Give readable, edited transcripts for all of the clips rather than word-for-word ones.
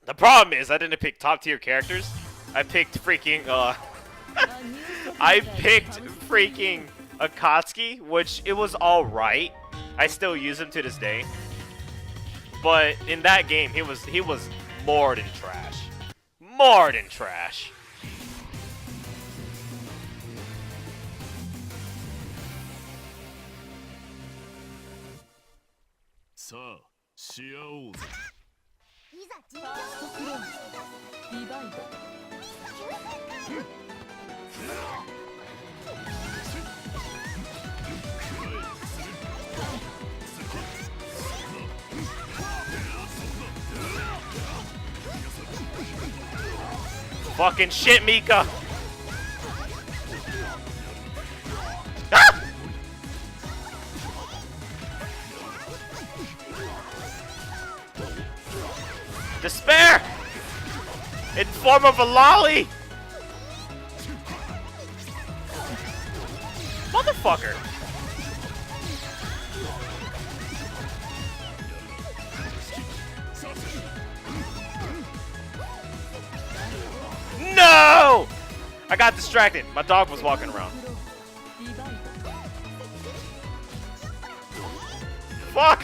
The problem is I didn't pick top tier characters. I picked freaking I picked freaking Akatsuki, which it was alright. I still use him to this day. But in that game he was more than trash. More than trash. Fucking shit, Mika. Ah! Despair! In form of a LOLI! Motherfucker! No! I got distracted. My dog was walking around. Fuck!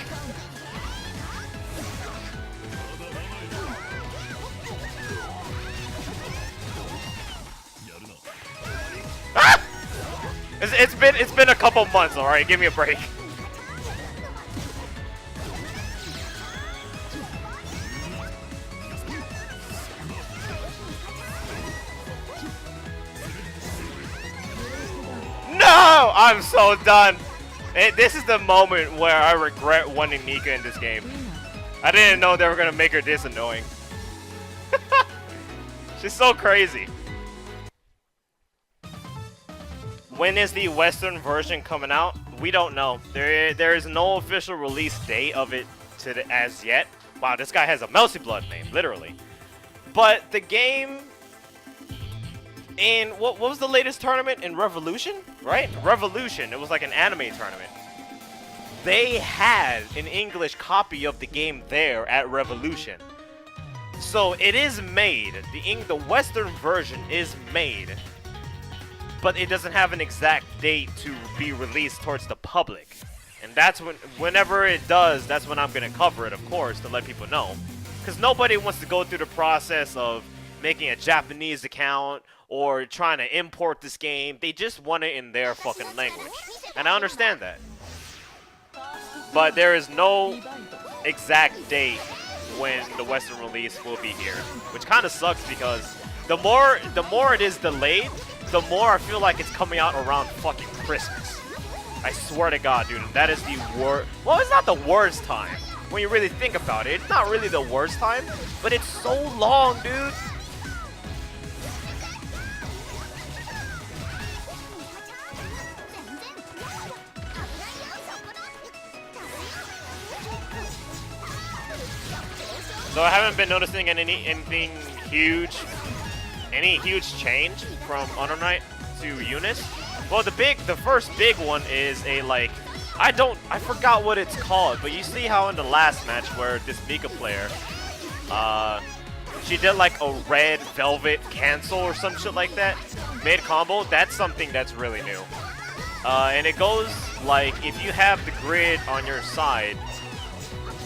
Ah! It's been a couple months, all right. Give me a break. No! I'm so done. This is the moment where I regret wanting Mika in this game. I didn't know they were gonna make her this annoying. She's so crazy. When is the Western version coming out? We don't know. There is no official release date of it as yet. Wow, this guy has a Melcy Blood name, literally. But the game in what was the latest tournament in Revolution? Right? Revolution. It was like an anime tournament. They had an English copy of the game there at Revolution. So it is made. The Western version is made. But it doesn't have an exact date to be released towards the public. And that's whenever it does, that's when I'm going to cover it, of course, to let people know. Because nobody wants to go through the process of making a Japanese account or trying to import this game. They just want it in their fucking language. And I understand that. But there is no exact date when the Western release will be here. Which kind of sucks because the more it is delayed, the more I feel like it's coming out around fucking Christmas. I swear to God, dude, that is the worst. Well, it's not the worst time when you really think about it. It's not really the worst time, but it's so long, dude. So I haven't been noticing anything huge. Any huge change from Honor Knight to Eunice? Well, the first big one is a I forgot what it's called, but you see how in the last match where this Mika player, she did like a red velvet cancel or some shit like that, mid combo. That's something that's really new, and it goes like if you have the grid on your side,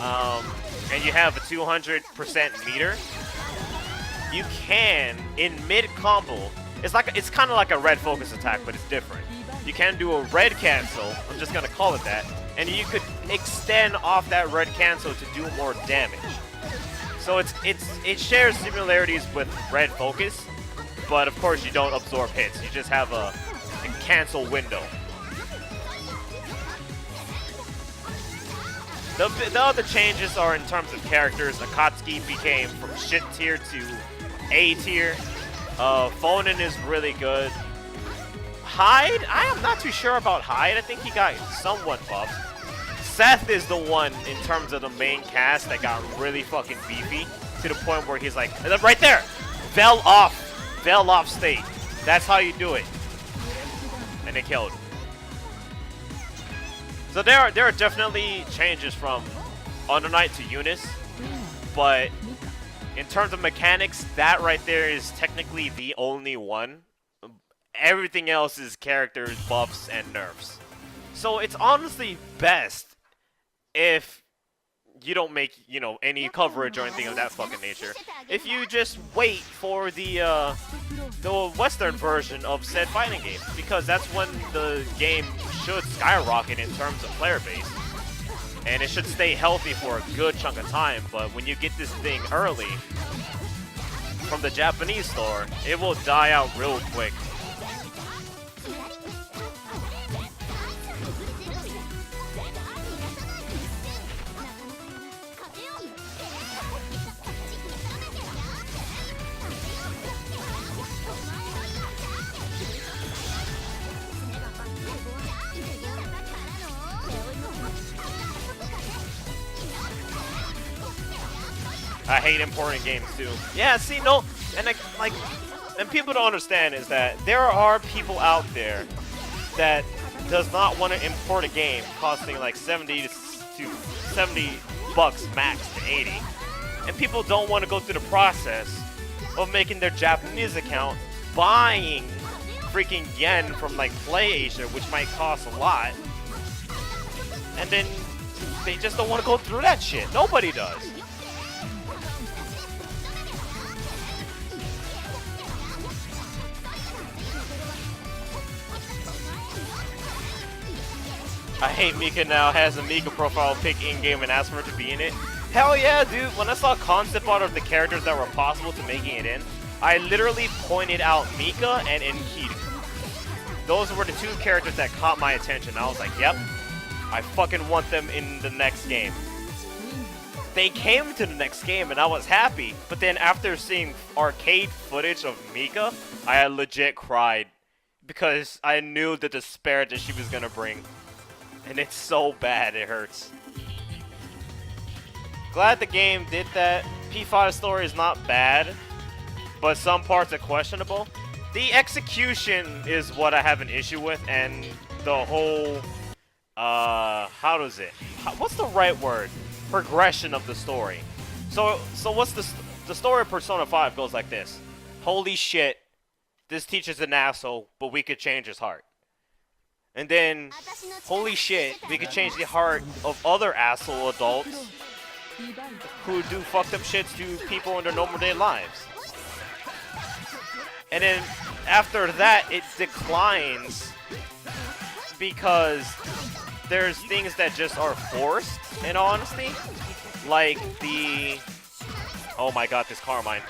and you have a 200% meter. You can, in mid-combo, it's kind of like a red focus attack, but it's different. You can do a red cancel, I'm just going to call it that, and you could extend off that red cancel to do more damage. So it shares similarities with red focus, but of course you don't absorb hits. You just have a cancel window. The other changes are in terms of characters. Akatsuki became from shit tier to A tier. Fonin is really good. Hyde, I am not too sure about Hyde. I think he got somewhat buffed. Seth is the one in terms of the main cast that got really fucking beefy to the point where he's like, right there, veil off state. That's how you do it. And it killed. So there are definitely changes from Honor Knight to Eunice, but In terms of mechanics, that right there is technically the only one. Everything else is characters, buffs, and nerfs. So it's honestly best if you don't make, you know, any coverage or anything of that fucking nature. If you just wait for the Western version of said fighting game, because that's when the game should skyrocket in terms of player base. And it should stay healthy for a good chunk of time, but when you get this thing early from the Japanese store, it will die out real quick. I hate importing games too. Yeah, see, no, and and people don't understand is that there are people out there that does not want to import a game costing like 70 to 70 bucks max to 80, and people don't want to go through the process of making their Japanese account, buying freaking yen from like PlayAsia, which might cost a lot, and then they just don't want to go through that shit. Nobody does. I hate Mika now has a Mika profile pic in-game and ask for her to be in it. Hell yeah, dude. When I saw concept art of the characters that were possible to making it in, I literally pointed out Mika and Enkidu. Those were the two characters that caught my attention. I was like, yep, I fucking want them in the next game. They came to the next game and I was happy, but then after seeing arcade footage of Mika, I legit cried because I knew the despair that she was gonna bring. And it's so bad, it hurts. Glad the game did that. P5 story is not bad, but some parts are questionable. The execution is what I have an issue with, and the whole, what's the right word? Progression of the story. So what's the story of Persona 5 goes like this. Holy shit, this teacher's an asshole, but we could change his heart. And then, holy shit, we could change the heart of other asshole adults who do fucked up shits to people in their normal day lives. And then, after that, it declines because there's things that just are forced, in honesty. Like the... Oh my god, this Carmine.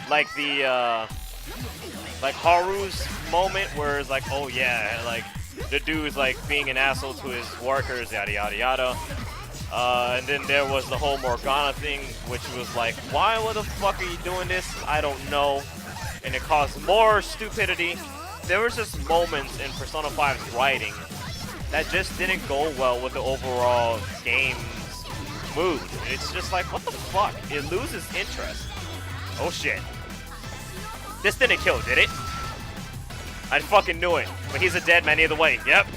Like the, like Haru's moment where it's like, oh yeah, like... The dude's like being an asshole to his workers, yada yada yada. And then there was the whole Morgana thing, which was like, why the fuck are you doing this? I don't know. And it caused more stupidity. There was just moments in Persona 5's writing that just didn't go well with the overall game's mood. It's just like, what the fuck? It loses interest. Oh shit. This didn't kill, did it? I fucking knew it. But he's a dead man either way. Yep.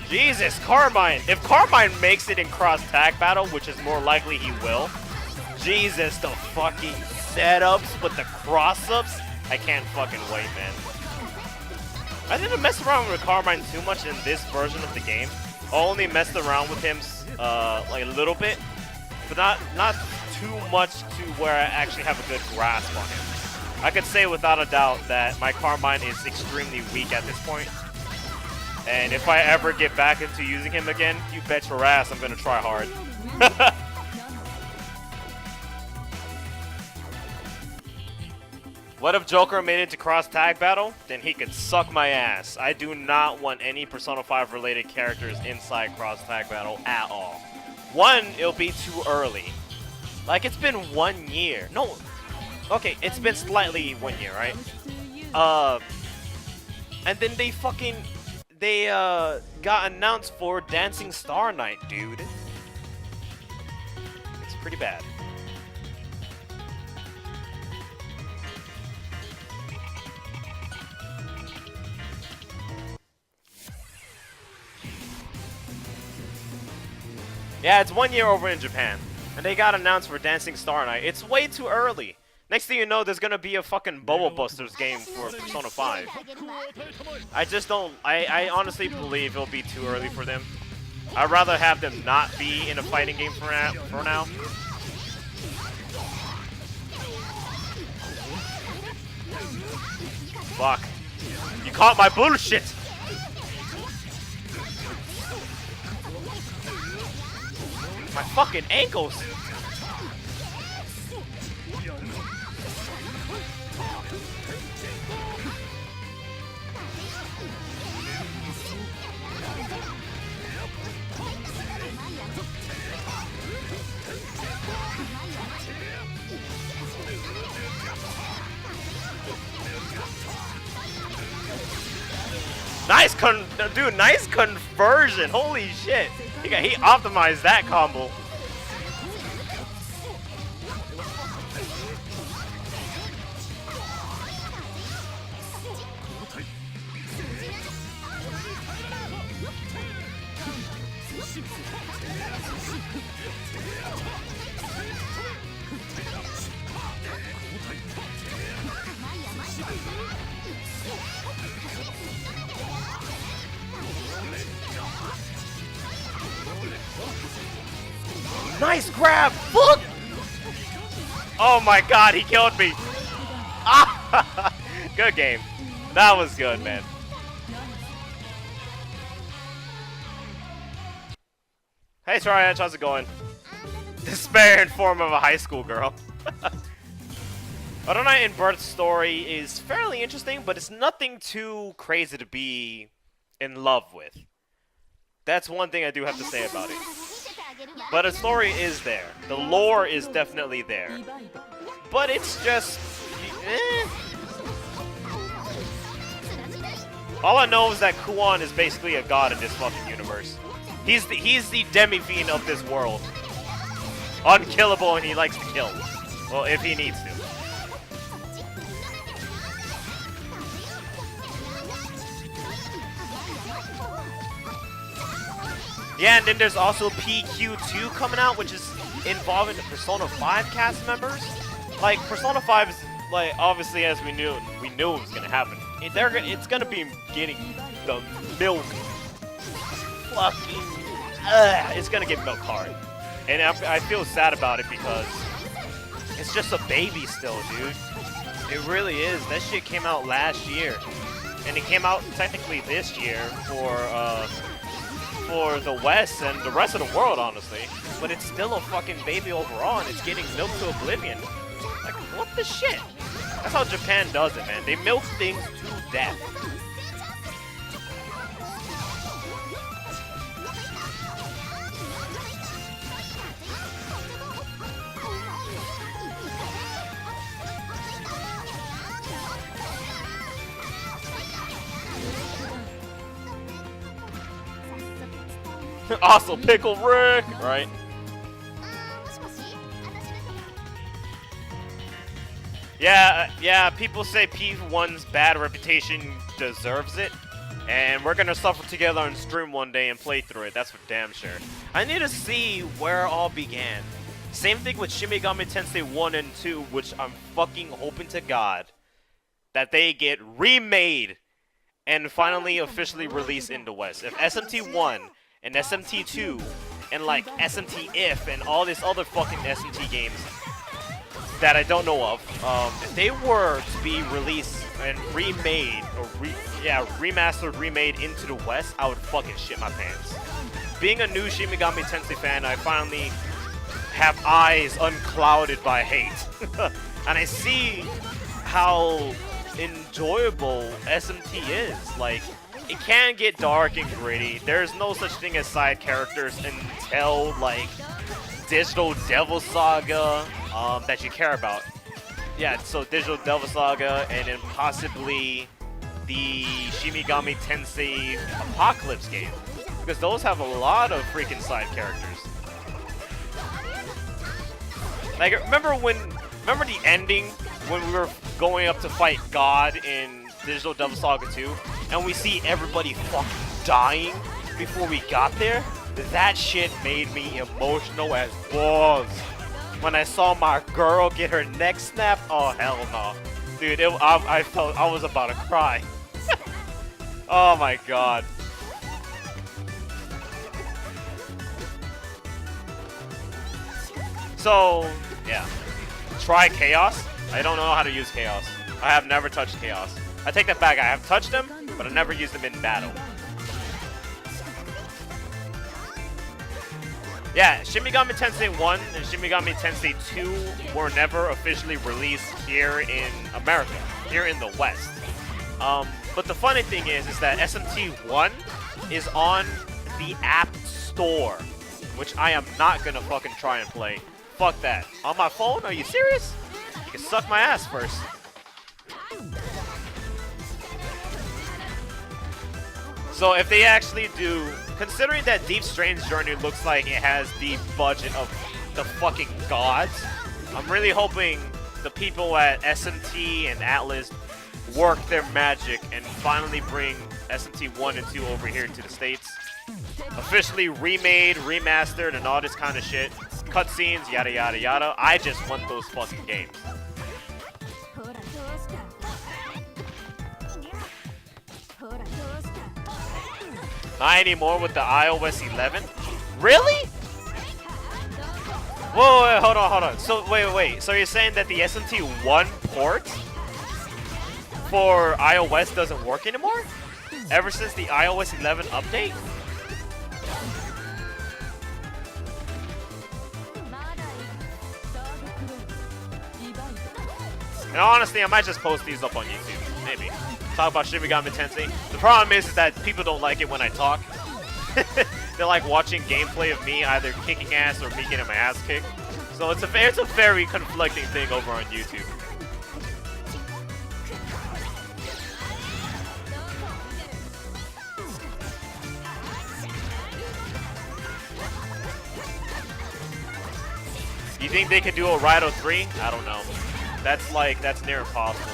Jesus, Carmine. If Carmine makes it in cross-tag battle, which is more likely he will, Jesus, the fucking setups with the cross-ups, I can't fucking wait, man. I didn't mess around with Carmine too much in this version of the game. I only messed around with him like a little bit, but not too much to where I actually have a good grasp on him. I could say without a doubt that my Carmine is extremely weak at this point. And if I ever get back into using him again, you bet your ass I'm gonna try hard. What if Joker made it to cross-tag battle? Then he could suck my ass. I do not want any Persona 5 related characters inside cross-tag battle at all. One, it'll be too early. Like, it's been 1 year. No, okay, it's been slightly 1 year, right? And then they got announced for Dancing Star Night, dude. It's pretty bad. Yeah, it's 1 year over in Japan. And they got announced for Dancing Star Night. It's way too early. Next thing you know, there's gonna be a fucking Bubble Busters game for Persona 5. I just don't... I honestly believe it'll be too early for them. I'd rather have them not be in a fighting game for now. Fuck. You caught my bullshit! My fucking ankles! Nice dude, nice conversion. Holy shit. He optimized that combo. Nice grab! Fuck! Oh my god, he killed me! Ah! Good game. That was good, man. Hey Triad, how's it going? Despair in form of a high school girl. Other Night in Birth's story is fairly interesting, but it's nothing too crazy to be in love with. That's one thing I do have to say about it. But the story is there. The lore is definitely there. But it's just... All I know is that Kuon is basically a god in this fucking universe. He's the demi-fiend of this world. Unkillable, and he likes to kill. Well, if he needs to. Yeah, and then there's also PQ2 coming out, which is involving the Persona 5 cast members. Like, Persona 5 is, like, obviously, as we knew it was gonna happen. It's gonna be getting the milk. Fucking, it's gonna get milk hard. And I feel sad about it because it's just a baby still, dude. It really is. That shit came out last year. And it came out technically this year for the West and the rest of the world, honestly. But it's still a fucking baby overall, and it's getting milked to oblivion. Like, what the shit? That's how Japan does it, man. They milk things to death. Also, Pickle Rick, right? Yeah, people say P1's bad reputation deserves it. And we're gonna suffer together on stream one day and play through it, that's for damn sure. I need to see where it all began. Same thing with Shin Megami Tensei 1 and 2, which I'm fucking hoping to God that they get remade and finally officially released in the West. If SMT1 and SMT2 and like SMT If and all these other fucking SMT games that I don't know of, if they were to be released and remade or remastered, remade into the West, I would fucking shit my pants. Being a new Shin Megami Tensei fan, I finally have eyes unclouded by hate, and I see how enjoyable SMT is. Like, it can get dark and gritty. There's no such thing as side characters until like Digital Devil Saga that you care about. Yeah, so Digital Devil Saga and then possibly the Shin Megami Tensei Apocalypse game, because those have a lot of freaking side characters. Like, remember the ending when we were going up to fight God in Digital Devil Saga 2, and we see everybody fucking dying before we got there? That shit made me emotional as balls. When I saw my girl get her neck snapped, oh hell no. Dude, I felt I was about to cry. Oh my god. So, yeah. Try Chaos. I don't know how to use Chaos. I have never touched Chaos. I take that back. I have touched him, but I never used him in battle. Yeah, Shin Megami Tensei 1 and Shin Megami Tensei 2 were never officially released here in America, here in the West. But the funny thing is that SMT 1 is on the App Store, which I am not gonna fucking try and play. Fuck that. On my phone? Are you serious? You can suck my ass first. So if they actually do, considering that Deep Strange Journey looks like it has the budget of the fucking gods, I'm really hoping the people at SMT and Atlas work their magic and finally bring SMT 1 and 2 over here to the States. Officially remade, remastered, and all this kind of shit. Cutscenes, yada yada yada. I just want those fucking games. Not anymore with the iOS 11? Really? Whoa, wait, hold on. So, wait. So you're saying that the SMT 1 port for iOS doesn't work anymore? Ever since the iOS 11 update? And honestly, I might just post these up on YouTube. Maybe. Talk about Shin Megami Tensei. The problem is that people don't like it when I talk. They like watching gameplay of me either kicking ass or me getting my ass kicked. So it's a very conflicting thing over on YouTube. You think they could do a Raido 3? I don't know. That's near impossible.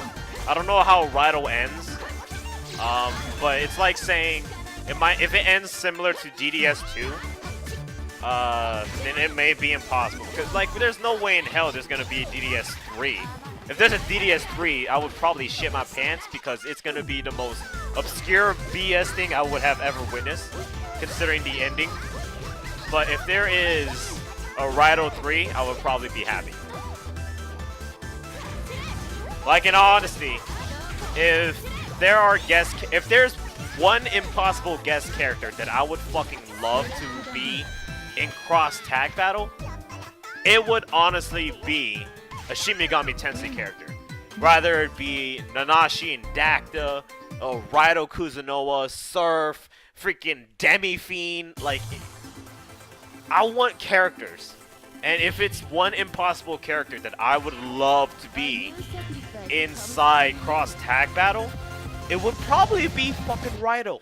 I don't know how Raido ends, but it's like saying if it ends similar to DDS2, then it may be impossible. Because like there's no way in hell there's gonna be a DDS3. If there's a DDS3, I would probably shit my pants because it's gonna be the most obscure BS thing I would have ever witnessed, considering the ending. But if there is a Raido 3, I would probably be happy. Like in all honesty, if there's one impossible guest character that I would fucking love to be in cross tag battle, it would honestly be a Shin Megami Tensei character. Rather it be Nanashi and Dacta, Raido Kuzunoa, Surf, freaking Demi-Fiend. Like, I want characters. And if it's one impossible character that I would love to be inside cross tag battle, it would probably be fucking Raido.